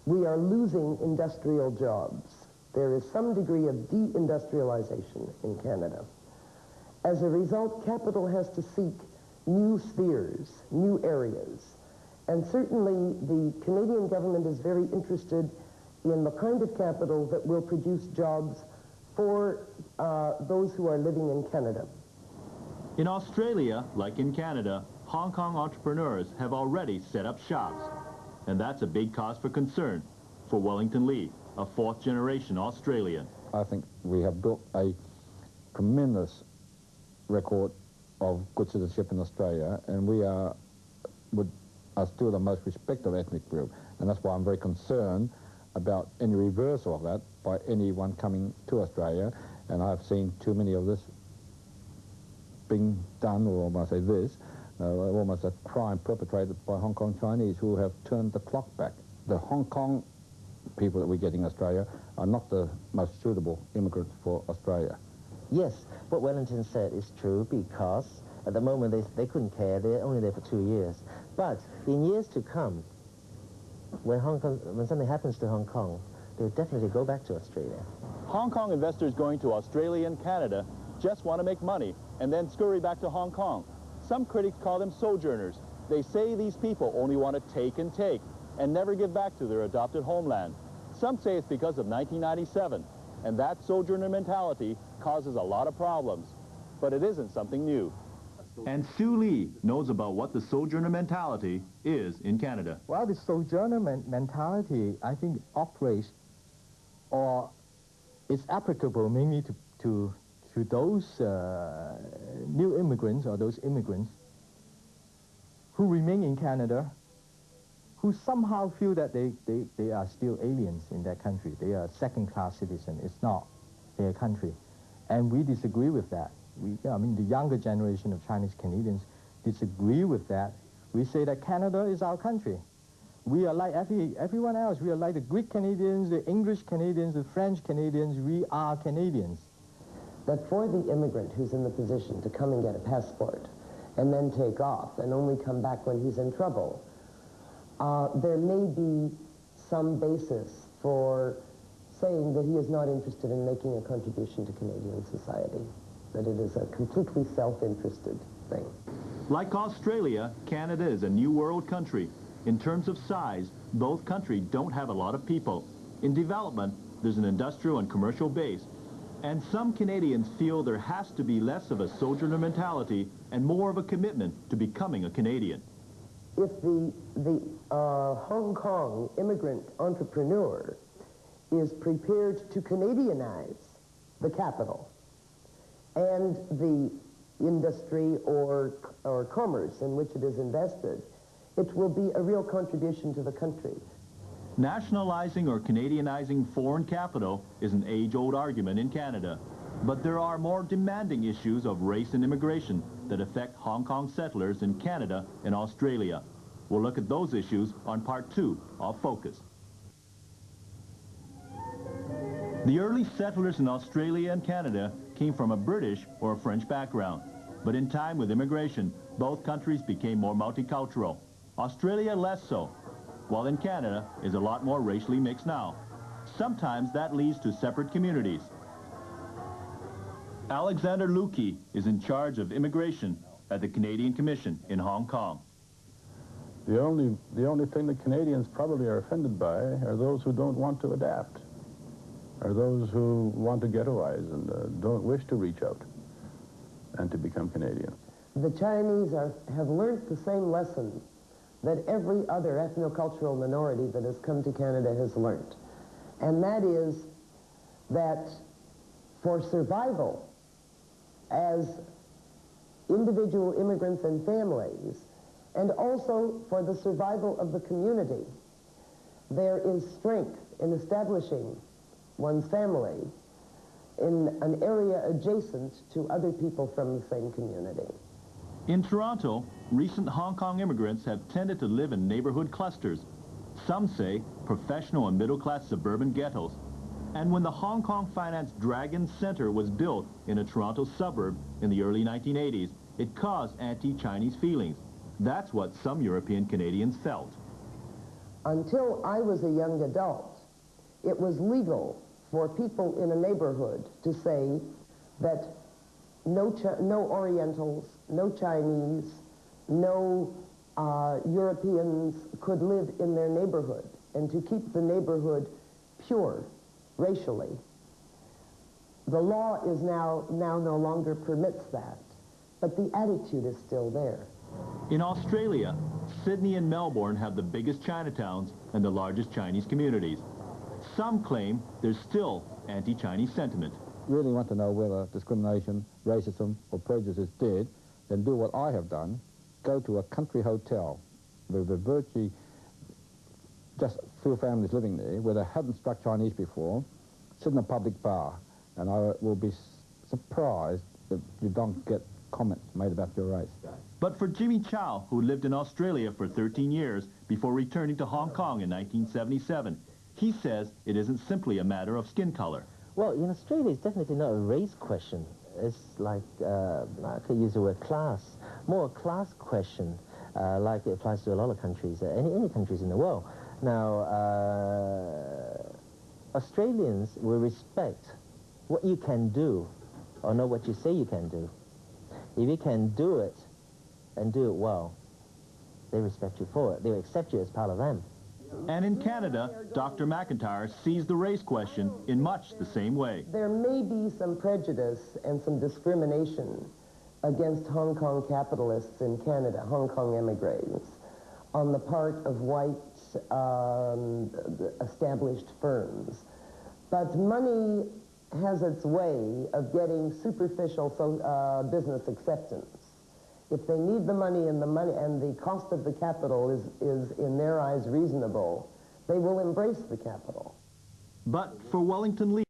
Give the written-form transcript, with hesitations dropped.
we are losing industrial jobs. There is some degree of deindustrialization in Canada. As a result, capital has to seek new spheres, new areas. And certainly the Canadian government is very interested in the kind of capital that will produce jobs for those who are living in Canada. In Australia, like in Canada, Hong Kong entrepreneurs have already set up shops. And that's a big cause for concern for Wellington Lee, a fourth-generation Australian. I think we have built a tremendous record of good citizenship in Australia, and we are still the most respected ethnic group, and that's why I'm very concerned about any reversal of that by anyone coming to Australia. And I've seen too many of this being done, or I must say this, almost a crime perpetrated by Hong Kong Chinese who have turned the clock back. The Hong Kong people that we get in Australia are not the most suitable immigrants for Australia. Yes, what Wellington said is true, because at the moment they couldn't care. They're only there for 2 years. But in years to come, when something happens to Hong Kong, they'll definitely go back to Australia. Hong Kong investors going to Australia and Canada just want to make money and then scurry back to Hong Kong. Some critics call them sojourners. They say these people only want to take and never give back to their adopted homeland. Some say it's because of 1997, and that sojourner mentality causes a lot of problems. But it isn't something new. And Sue Lee knows about what the sojourner mentality is in Canada. Well, the sojourner mentality, I think, operates or is applicable mainly to those new immigrants or those immigrants who remain in Canada, who somehow feel that they are still aliens in their country. They are second-class citizens. It's not their country. And we disagree with that. I mean, the younger generation of Chinese Canadians disagree with that. We say that Canada is our country. We are like everyone else. We are like the Greek Canadians, the English Canadians, the French Canadians. We are Canadians. But for the immigrant who's in the position to come and get a passport and then take off and only come back when he's in trouble, there may be some basis for saying that he is not interested in making a contribution to Canadian society, that it is a completely self-interested thing. Like Australia, Canada is a new world country. In terms of size, both countries don't have a lot of people. In development, there's an industrial and commercial base. And some Canadians feel there has to be less of a sojourner mentality and more of a commitment to becoming a Canadian. If the Hong Kong immigrant entrepreneur is prepared to Canadianize the capital and the industry or commerce in which it is invested, it will be a real contribution to the country. Nationalizing or Canadianizing foreign capital is an age-old argument in Canada, but there are more demanding issues of race and immigration that affect Hong Kong settlers in Canada and Australia. We'll look at those issues on part 2 of Focus. The early settlers in Australia and Canada came from a British or a French background, but in time with immigration, both countries became more multicultural. Australia less so, while in Canada is a lot more racially mixed now. Sometimes that leads to separate communities. Alexander Lukey is in charge of immigration at the Canadian Commission in Hong Kong. The only thing that Canadians probably are offended by are those who don't want to adapt, are those who want to ghettoize and don't wish to reach out and to become Canadians. The Chinese have learned the same lesson that every other ethnocultural minority that has come to Canada has learned. And that is that for survival as individual immigrants and families, and also for the survival of the community, there is strength in establishing one's family in an area adjacent to other people from the same community. In Toronto, recent Hong Kong immigrants have tended to live in neighborhood clusters. Some say professional and middle-class suburban ghettos. And when the Hong Kong Finance Dragon Center was built in a Toronto suburb in the early 1980s, it caused anti-Chinese feelings. That's what some European Canadians felt. Until I was a young adult, it was legal for people in a neighborhood to say that no Orientals, no Chinese, no Europeans could live in their neighborhood, and to keep the neighborhood pure racially. The law is now no longer permits that, but the attitude is still there. In Australia, Sydney and Melbourne have the biggest Chinatowns and the largest Chinese communities. Some claim there's still anti-Chinese sentiment. Really want to know whether discrimination, racism, or prejudice is dead, then do what I have done. Go to a country hotel with virtually just a few families living there where they haven't struck Chinese before, sit in a public bar, and I will be surprised if you don't get comments made about your race. But for Jimmy Chow, who lived in Australia for 13 years before returning to Hong Kong in 1977, he says it isn't simply a matter of skin color. Well, in Australia, it's definitely not a race question. It's like, I could use the word class, more a class question, like it applies to a lot of countries, any countries in the world. Now, Australians will respect what you can do, or not what you say you can do. If you can do it, and do it well, they respect you for it. They will accept you as part of them. And in Canada, Dr. McIntyre sees the race question in much the same way. There may be some prejudice and some discrimination against Hong Kong capitalists in Canada, Hong Kong emigres, on the part of white established firms. But money has its way of getting superficial business acceptance. If they need the money and the cost of the capital is in their eyes reasonable, they will embrace the capital. But for Wellington Lee,